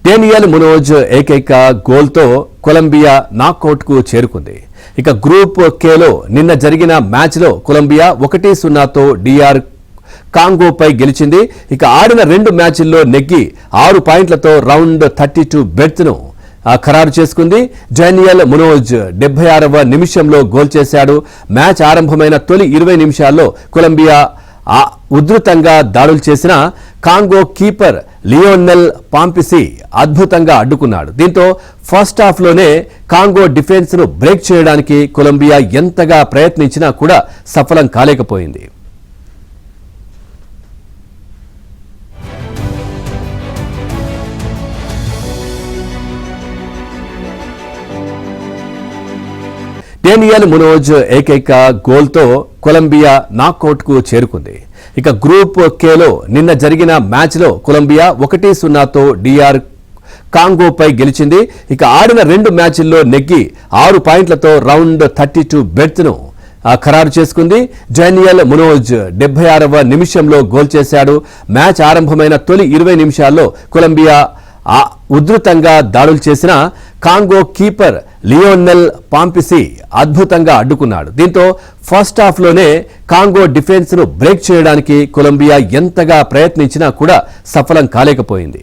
Daniel Munoz ఏకైక గోల్తో Colombia నాకౌట్కు చేరుకుంది. ఇక గ్రూప్ కేలో నిన్న జరిగిన మ్యాచ్లో కొలంబియా 1-0తో DR కాంగోపై గెలిచింది. ఇక ఆడిన 2 మ్యాచ్ల్లో నెగ్గి 6 పాయింట్లతో రౌండ్ 32 బెర్త్ను ఖరారు చేసుకుంది. డేనియల్ మునోజ్ 76వ నిమిషంలో గోల్ చేశాడు. మ్యాచ్ ఆరంభమైన తొలి 20 నిమిషాల్లో కొలంబియా ఉధృతంగా దాడులు చేసిన కాంగో కీపర్ లియోనెల్ పాంపిసి అద్భుతంగా అడ్డుకున్నాడు. దీంతో ఫస్ట్ హాఫ్లోనే కాంగో డిఫెన్స్ ను బ్రేక్ చేయడానికి కొలంబియా ఎంతగా ప్రయత్నించినా కూడా సఫలం కాలేకపోయింది. డేనియల్ మునోజ్ ఏకైక గోల్తో కొలంబియా నాకౌట్కు చేరుకుంది. ఇక గ్రూప్ కేలో నిన్న జరిగిన మ్యాచ్లో కొలంబియా 1-0తో DR కాంగోపై గెలిచింది. ఇక ఆడిన 2 మ్యాచ్ల్లో నెగ్గి 6 పాయింట్లతో రౌండ్ 32 బెర్త్ను ఖరారు చేసుకుంది. డేనియల్ మునోజ్ 76వ నిమిషంలో గోల్ చేశాడు. మ్యాచ్ ఆరంభమైన తొలి 20 నిమిషాల్లో కొలంబియా ఉధృతంగా దాడులు చేసిన కాంగో కీపర్ లియోనెల్ పాంపిసి అద్భుతంగా అడ్డుకున్నాడు. దీంతో ఫస్ట్ హాఫ్లోనే కాంగో డిఫెన్స్ ను బ్రేక్ చేయడానికి కొలంబియా ఎంతగా ప్రయత్నించినా కూడా సఫలం కాలేకపోయింది.